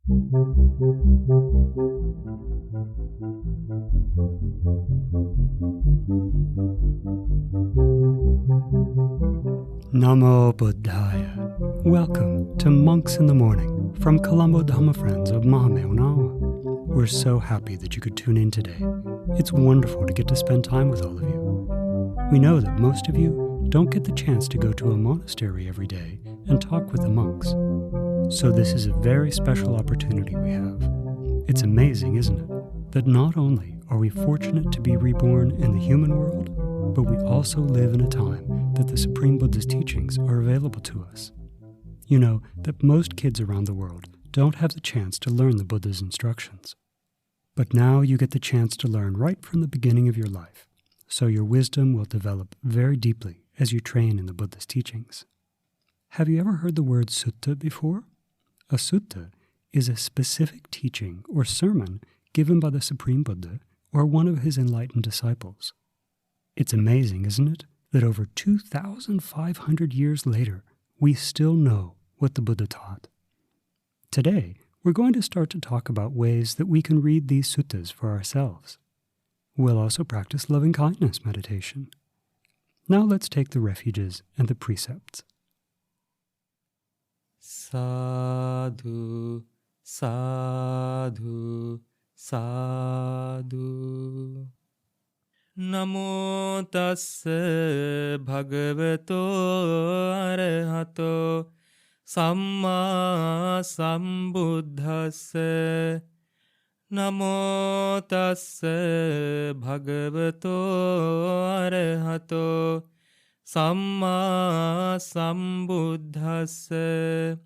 Namo Buddhaya. Welcome to Monks in the Morning from Colombo Dhamma Friends of Mahameonawa. We're so happy that you could tune in today. It's wonderful to get to spend time with all of you. We know that most of you don't get the chance to go to a monastery every day and talk with the monks. So this is a very special opportunity we have. It's amazing, isn't it, that not only are we fortunate to be reborn in the human world, but we also live in a time that the Supreme Buddha's teachings are available to us. You know that most kids around the world don't have the chance to learn the Buddha's instructions. But now you get the chance to learn right from the beginning of your life, so your wisdom will develop very deeply as you train in the Buddha's teachings. Have you ever heard the word sutta before? A sutta is a specific teaching or sermon given by the Supreme Buddha or one of his enlightened disciples. It's amazing, isn't it, that over 2,500 years later, we still know what the Buddha taught. Today, we're going to start to talk about ways that we can read these suttas for ourselves. We'll also practice loving-kindness meditation. Now let's take the refuges and the precepts. Sadhu, sadhu, sadhu. Namo tassa bhagavato arahato samma sambuddhassa. Namo tassa bhagavato arahato samma sambuddhassa.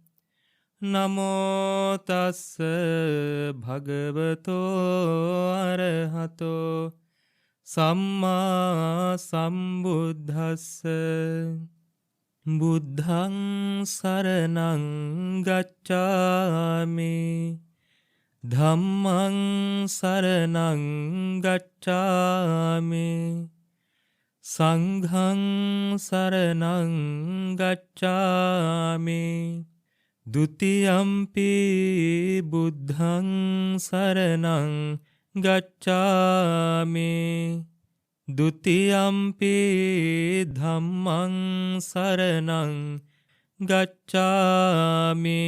Namo tassa bhagavato arahato samma sambuddhassa. Buddhaṃ saraṇaṃ gacchāmi. Dhammaṃ saraṇaṃ gacchāmi. Saṅghaṃ saraṇaṃ gacchāmi. Dutiyampi buddhaṃ saraṇaṃ gacchāmi. Dutiyampi dhammaṃ saraṇaṃ gacchāmi.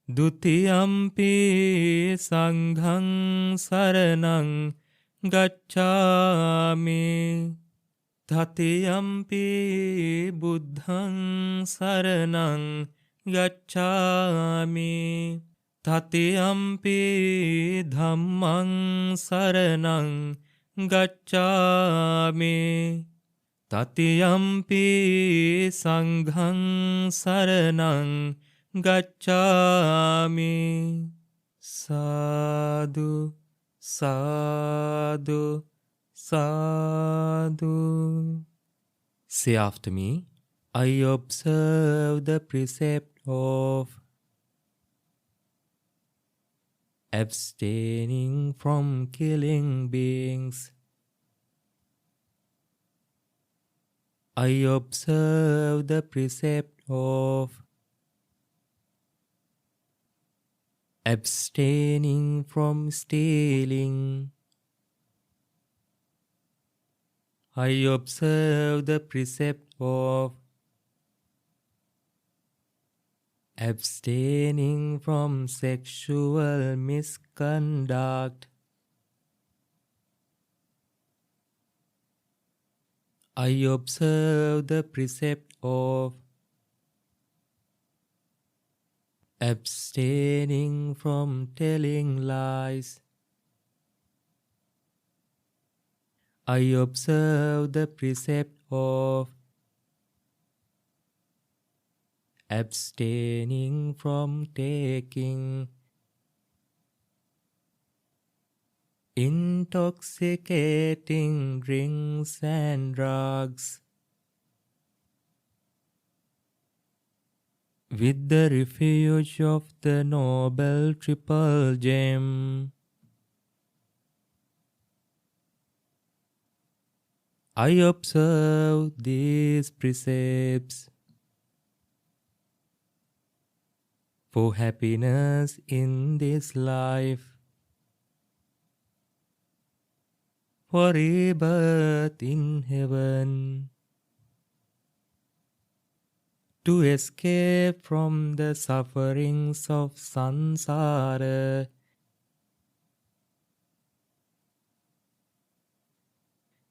Dutiyampi saṅghaṃ saraṇaṃ gacchāmi. Tatiyampi buddhaṃ saraṇaṃ gacchāmi. Tatiyampi dhammaṃ saraṇaṃ gacchāmi. Tatiyampi saṅghaṃ saraṇaṃ gacchāmi. Sadhu, sadhu, sadhu. Say after me, I observe the precept of abstaining from killing beings. I observe the precept of abstaining from stealing. I observe the precept of abstaining from sexual misconduct. I observe the precept of abstaining from telling lies. I observe the precept of abstaining from taking intoxicating drinks and drugs with the refuge of the Noble Triple Gem. I observe these precepts for happiness in this life, for rebirth in heaven, to escape from the sufferings of samsara.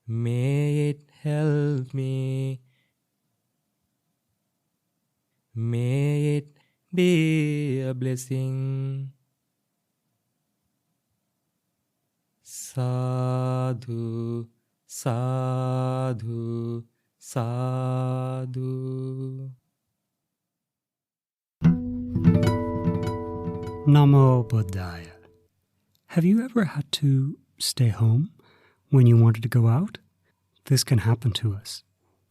May it help me. May it be a blessing. Sadhu, sadhu, sadhu. Namo Buddhaya. Have you ever had to stay home when you wanted to go out? This can happen to us.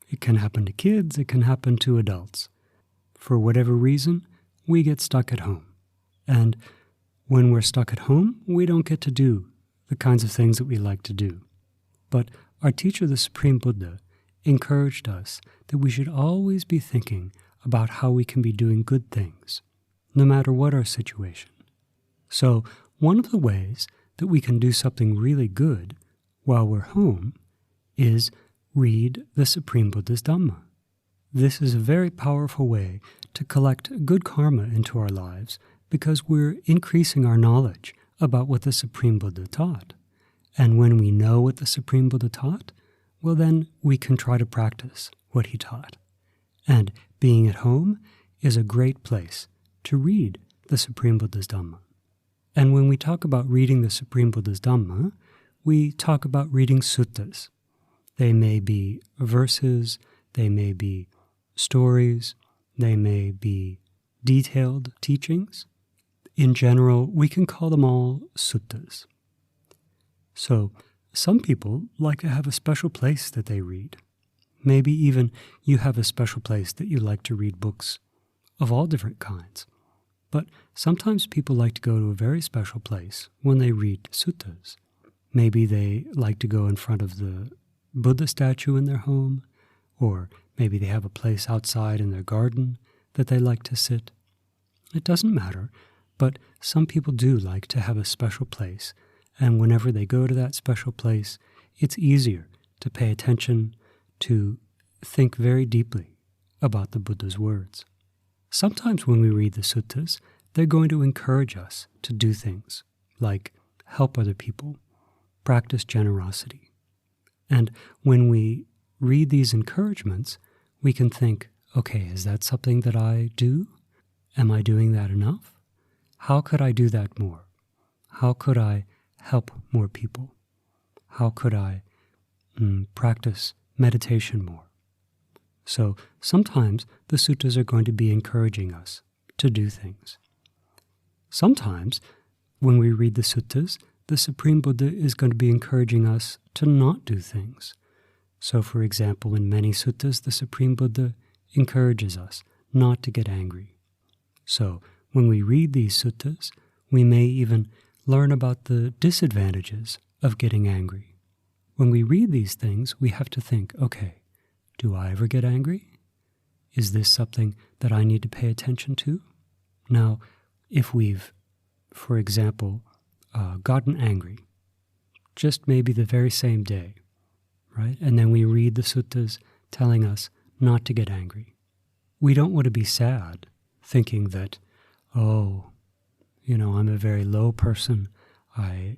It can happen to kids, it can happen to adults. For whatever reason, we get stuck at home. And when we're stuck at home, we don't get to do the kinds of things that we like to do. But our teacher, the Supreme Buddha, encouraged us that we should always be thinking about how we can be doing good things, no matter what our situation. So, one of the ways that we can do something really good while we're home is read the Supreme Buddha's Dhamma. This is a very powerful way to collect good karma into our lives because we're increasing our knowledge about what the Supreme Buddha taught. And when we know what the Supreme Buddha taught, well then we can try to practice what he taught. And being at home is a great place to read the Supreme Buddha's Dhamma. And when we talk about reading the Supreme Buddha's Dhamma, we talk about reading suttas. They may be verses, they may be stories, they may be detailed teachings. In general, we can call them all suttas. So, some people like to have a special place that they read. Maybe even you have a special place that you like to read books of all different kinds. But sometimes people like to go to a very special place when they read suttas. Maybe they like to go in front of the Buddha statue in their home, or maybe they have a place outside in their garden that they like to sit. It doesn't matter, but some people do like to have a special place, and whenever they go to that special place, it's easier to pay attention, to think very deeply about the Buddha's words. Sometimes when we read the suttas, they're going to encourage us to do things like help other people, practice generosity. And when we read these encouragements, we can think, okay, is that something that I do? Am I doing that enough? How could I do that more? How could I help more people? How could I practice meditation more? So sometimes the suttas are going to be encouraging us to do things. Sometimes when we read the suttas, the Supreme Buddha is going to be encouraging us to not do things. So for example, in many suttas, the Supreme Buddha encourages us not to get angry. So when we read these suttas, we may even learn about the disadvantages of getting angry. When we read these things, we have to think, okay, do I ever get angry? Is this something that I need to pay attention to? Now, if we've, for example, gotten angry, just maybe the very same day, right? And then we read the suttas telling us not to get angry. We don't want to be sad, thinking that, oh, I'm a very low person. I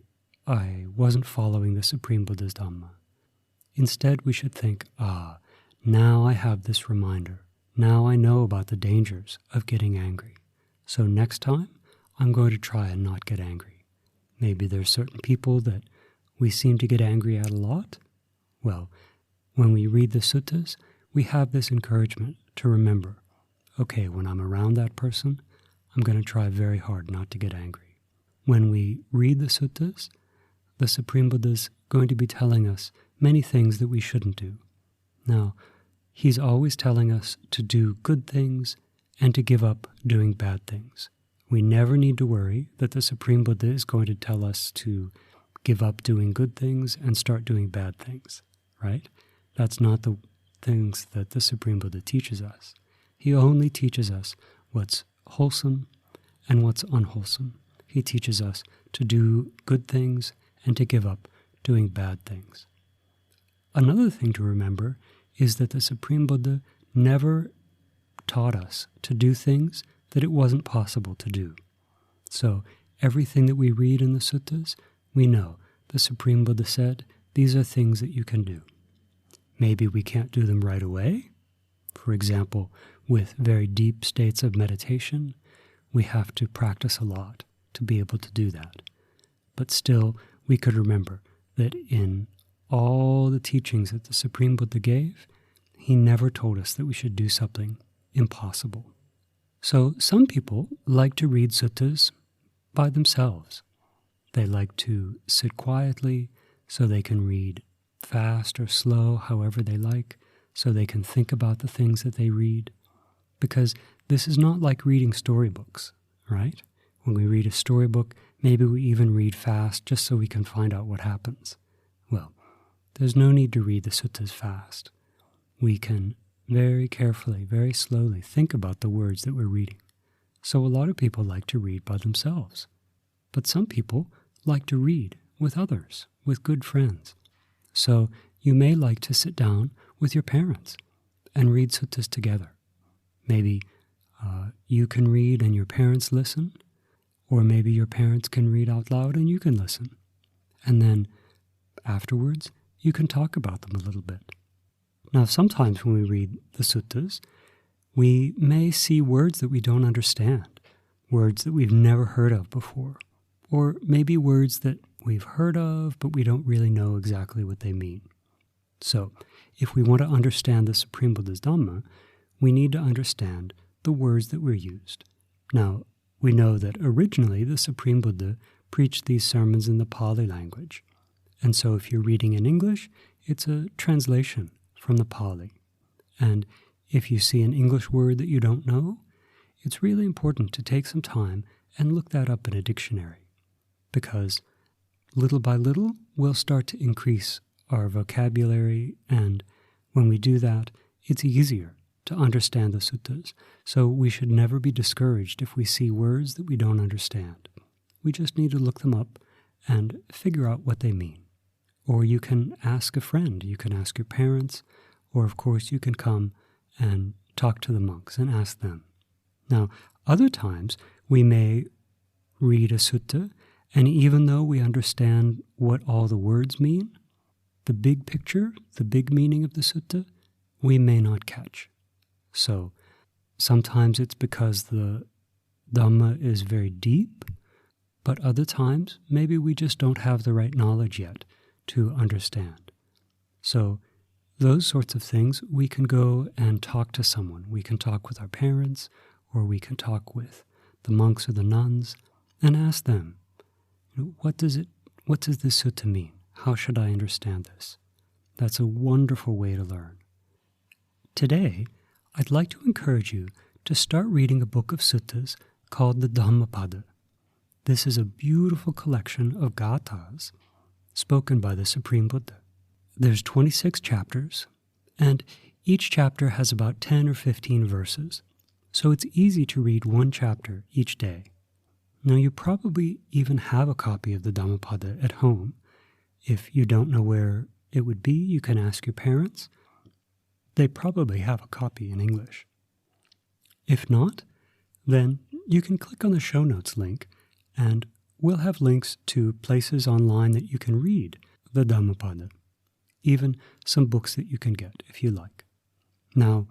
wasn't following the Supreme Buddha's Dhamma. Instead, we should think, now I have this reminder. Now I know about the dangers of getting angry. So next time, I'm going to try and not get angry. Maybe there's certain people that we seem to get angry at a lot. Well, when we read the suttas, we have this encouragement to remember, okay, when I'm around that person, I'm going to try very hard not to get angry. When we read the suttas, the Supreme Buddha is going to be telling us many things that we shouldn't do. Now, he's always telling us to do good things and to give up doing bad things. We never need to worry that the Supreme Buddha is going to tell us to give up doing good things and start doing bad things, right? That's not the things that the Supreme Buddha teaches us. He only teaches us what's wholesome and what's unwholesome. He teaches us to do good things and to give up doing bad things. Another thing to remember is that the Supreme Buddha never taught us to do things that it wasn't possible to do. So everything that we read in the suttas, we know the Supreme Buddha said, these are things that you can do. Maybe we can't do them right away. For example, with very deep states of meditation, we have to practice a lot to be able to do that. But still, we could remember that in all the teachings that the Supreme Buddha gave, he never told us that we should do something impossible. So some people like to read suttas by themselves. They like to sit quietly so they can read fast or slow, however they like, so they can think about the things that they read. Because this is not like reading storybooks, right? When we read a storybook, maybe we even read fast just so we can find out what happens. Well, there's no need to read the suttas fast. We can very carefully, very slowly think about the words that we're reading. So a lot of people like to read by themselves. But some people like to read with others, with good friends. So you may like to sit down with your parents and read suttas together. Maybe you can read and your parents listen, or maybe your parents can read out loud and you can listen. And then afterwards, you can talk about them a little bit. Now, sometimes when we read the suttas, we may see words that we don't understand, words that we've never heard of before, or maybe words that we've heard of, but we don't really know exactly what they mean. So, if we want to understand the Supreme Buddha's Dhamma, we need to understand the words that were used. Now, we know that originally the Supreme Buddha preached these sermons in the Pali language. And so if you're reading in English, it's a translation from the Pali. And if you see an English word that you don't know, it's really important to take some time and look that up in a dictionary. Because little by little, we'll start to increase our vocabulary, and when we do that, it's easier to understand the suttas. So we should never be discouraged if we see words that we don't understand. We just need to look them up and figure out what they mean. Or you can ask a friend, you can ask your parents, or of course you can come and talk to the monks and ask them. Now, other times we may read a sutta, and even though we understand what all the words mean, the big picture, the big meaning of the sutta, we may not catch. So sometimes it's because the Dhamma is very deep, but other times maybe we just don't have the right knowledge yet to understand. So those sorts of things, we can go and talk to someone. We can talk with our parents, or we can talk with the monks or the nuns and ask them, what does this sutta mean? How should I understand this? That's a wonderful way to learn. Today, I'd like to encourage you to start reading a book of suttas called the Dhammapada. This is a beautiful collection of gathas spoken by the Supreme Buddha. There's 26 chapters, and each chapter has about 10 or 15 verses, so it's easy to read one chapter each day. Now, you probably even have a copy of the Dhammapada at home. If you don't know where it would be, you can ask your parents. They probably have a copy in English. If not, then you can click on the show notes link, and we'll have links to places online that you can read the Dhammapada, even some books that you can get if you like. Now,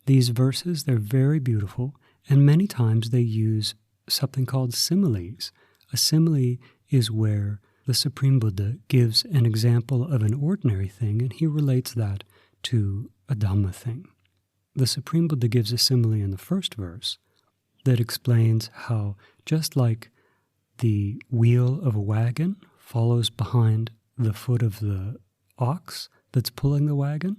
these verses, they're very beautiful, and many times they use something called similes. A simile is where the Supreme Buddha gives an example of an ordinary thing, and he relates that to a Dhamma thing. The Supreme Buddha gives a simile in the first verse that explains how just like the wheel of a wagon follows behind the foot of the ox that's pulling the wagon,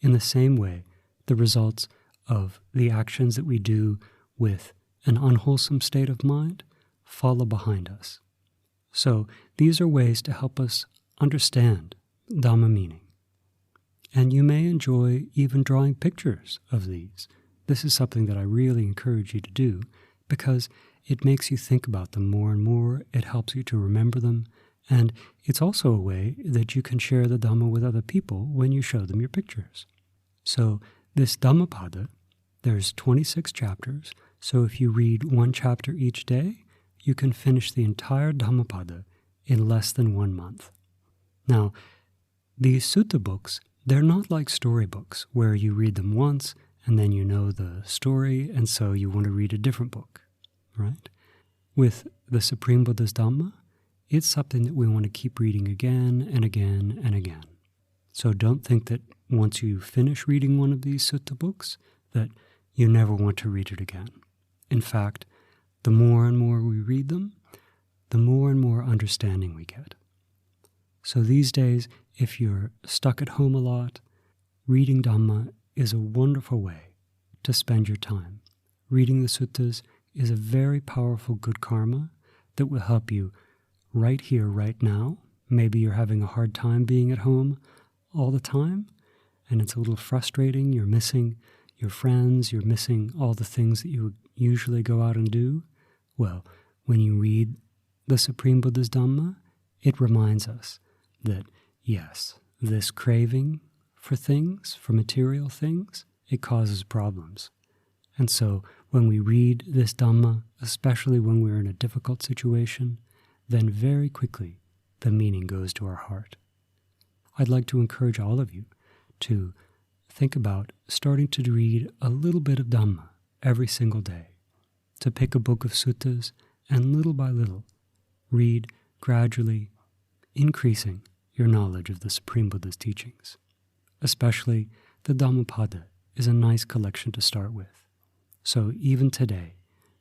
in the same way, the results of the actions that we do with an unwholesome state of mind follow behind us. So these are ways to help us understand Dhamma meaning. And you may enjoy even drawing pictures of these. This is something that I really encourage you to do because it makes you think about them more and more. It helps you to remember them. And it's also a way that you can share the Dhamma with other people when you show them your pictures. So this Dhammapada, there's 26 chapters. So if you read one chapter each day, you can finish the entire Dhammapada in less than 1 month. Now, these sutta books, they're not like storybooks where you read them once and then you know the story and so you want to read a different book, right? With the Supreme Buddha's Dhamma, it's something that we want to keep reading again and again and again. So don't think that once you finish reading one of these sutta books that you never want to read it again. In fact, the more and more we read them, the more and more understanding we get. So these days, if you're stuck at home a lot, reading Dhamma is a wonderful way to spend your time. Reading the suttas is a very powerful good karma that will help you right here, right now. Maybe you're having a hard time being at home all the time, and it's a little frustrating. You're missing your friends, you're missing all the things that you would usually go out and do. Well, when you read the Supreme Buddha's Dhamma, it reminds us that, yes, this craving for things, for material things, it causes problems. And so when we read this Dhamma, especially when we're in a difficult situation, then very quickly the meaning goes to our heart. I'd like to encourage all of you to think about starting to read a little bit of Dhamma every single day, to pick a book of suttas and little by little read gradually increasing your knowledge of the Supreme Buddha's teachings. Especially the Dhammapada is a nice collection to start with. So even today,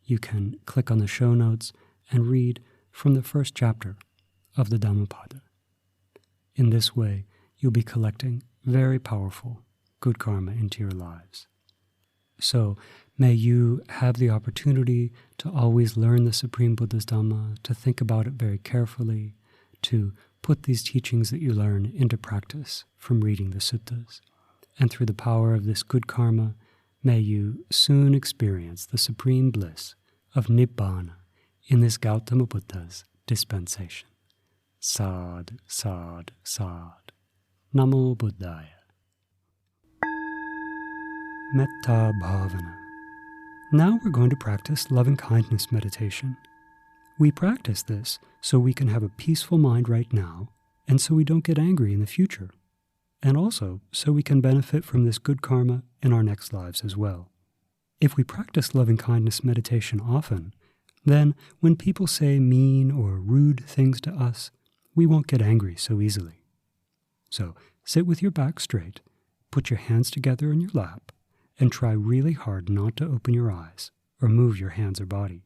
you can click on the show notes and read from the first chapter of the Dhammapada. In this way, you'll be collecting very powerful good karma into your lives. So may you have the opportunity to always learn the Supreme Buddha's Dhamma, to think about it very carefully, to put these teachings that you learn into practice from reading the suttas. And through the power of this good karma, may you soon experience the supreme bliss of Nibbana in this Gautama Buddha's dispensation. Sad, sad, sad. Namo Buddhaya. Metta Bhavana. Now we're going to practice loving-kindness meditation. We practice this so we can have a peaceful mind right now, and so we don't get angry in the future, and also so we can benefit from this good karma in our next lives as well. If we practice loving-kindness meditation often, then when people say mean or rude things to us, we won't get angry so easily. So sit with your back straight, put your hands together in your lap, and try really hard not to open your eyes or move your hands or body.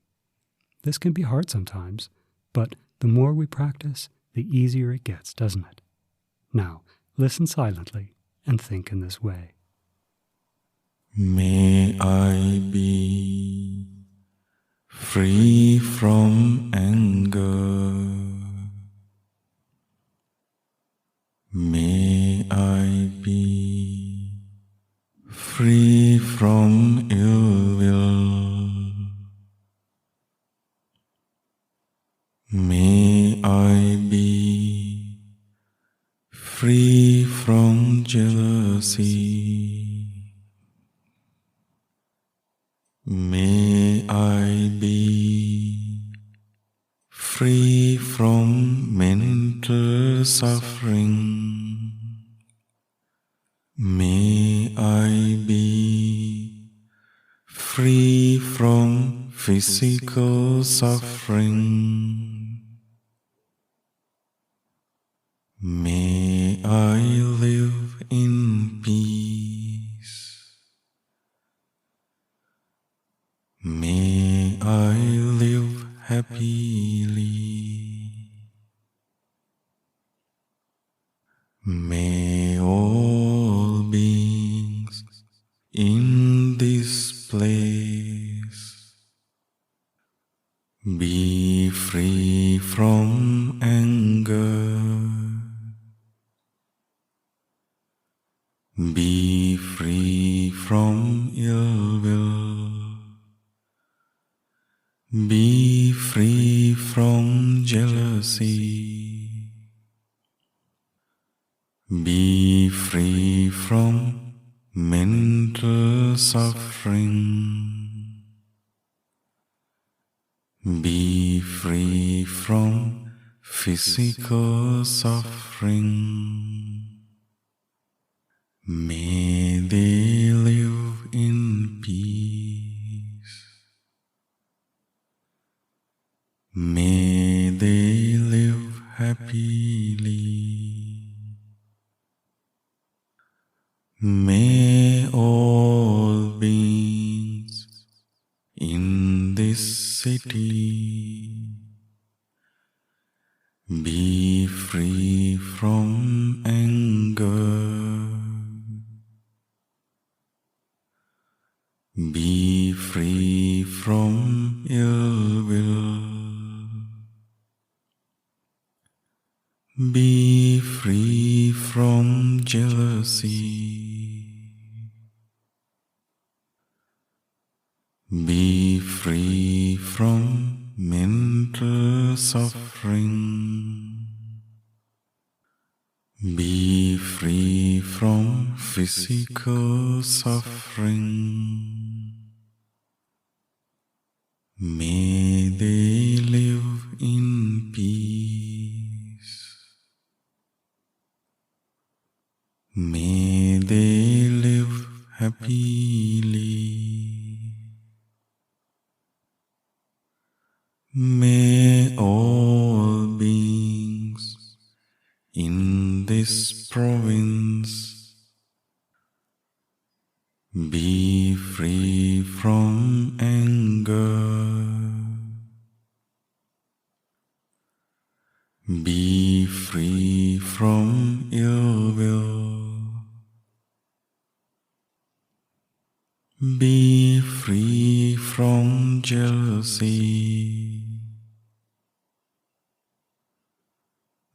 This can be hard sometimes, but the more we practice, the easier it gets, doesn't it? Now, listen silently and think in this way. May I be free from anger. May I be free from ill will. May I be free from jealousy. May I be free from mental suffering. May I be free from physical suffering. May I live in peace. May I live happily. May all beings in this place be free from anger. Be free from ill will. Be jealousy. Be free from mental suffering. Be free from physical suffering. May they live in peace. May they live happily. May all beings in this city be free from anger. Be free from ill will. Be free from jealousy. Be free from mental suffering. Be free from physical suffering. May they live in peace. May they live happily. May all beings in this province be free from anger. Be free from ill will. Be free from jealousy.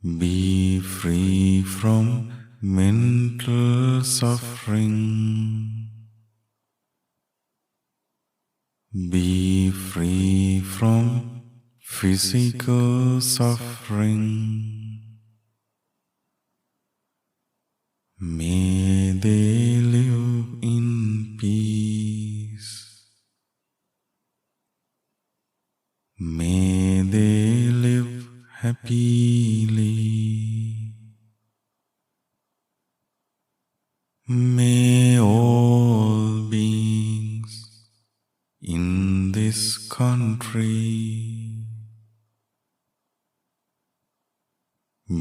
Be free from mental suffering. Be free from physical suffering. May they live in peace. May they live happily. May all beings in this country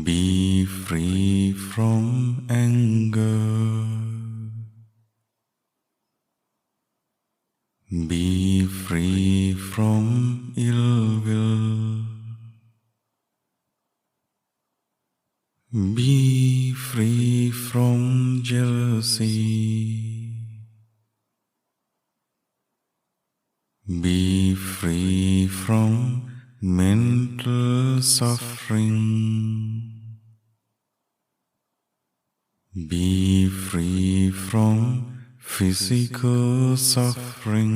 be free from anger. Be free from ill will. Be free from jealousy. Be free from mental suffering. Be free from physical suffering.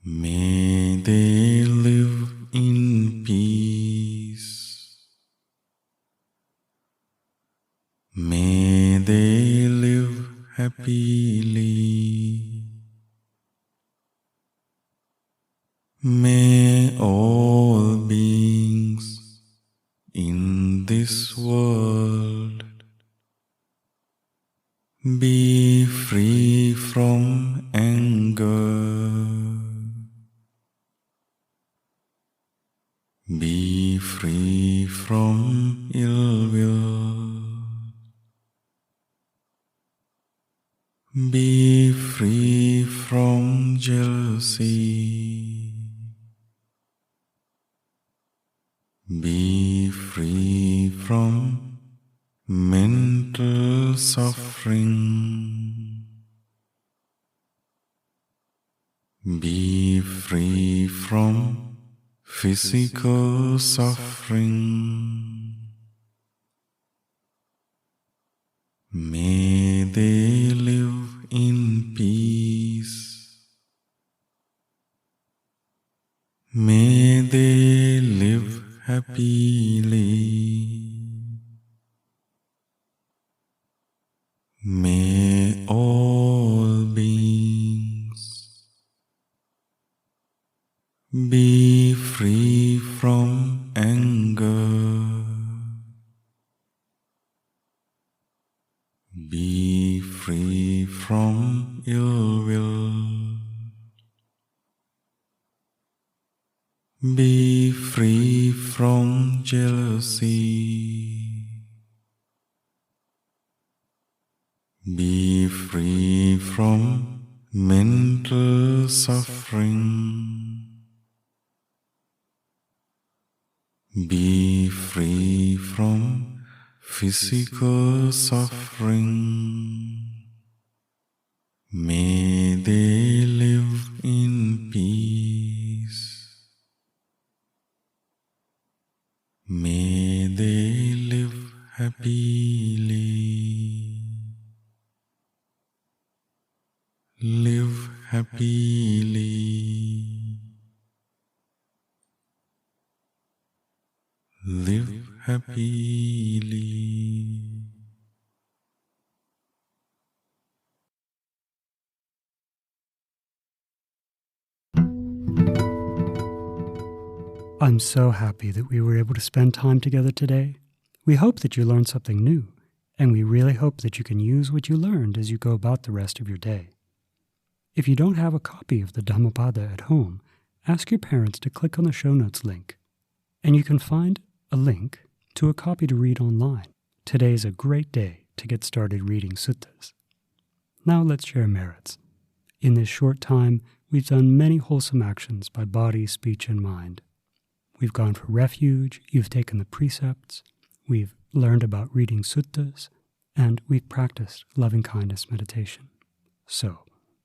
May they live in peace. May they live happily. May all beings in this world be free from anger. Be free from ill will. Be free from jealousy. Be free from mental suffering. Be free from physical suffering. May they live in peace. May they live happily. May all beings be free from anger, be free from ill will, be free from jealousy, be free from mental suffering, be free from physical suffering. May they live in peace. May they live happily. Live happily. Live happily. I'm so happy that we were able to spend time together today. We hope that you learned something new, and we really hope that you can use what you learned as you go about the rest of your day. If you don't have a copy of the Dhammapada at home, ask your parents to click on the show notes link, and you can find a link to a copy to read online. Today is a great day to get started reading suttas. Now let's share merits. In this short time, we've done many wholesome actions by body, speech, and mind. We've gone for refuge, you've taken the precepts, we've learned about reading suttas, and we've practiced loving-kindness meditation. So,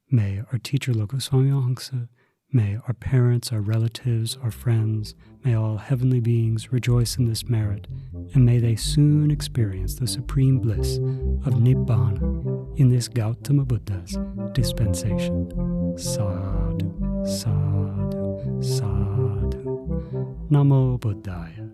may our teacher Lokaswami Ahimsa, may our parents, our relatives, our friends, may all heavenly beings rejoice in this merit, and may they soon experience the supreme bliss of Nibbana in this Gautama Buddha's dispensation. Sadhu, sadhu, sadhu. Namo Buddhaya.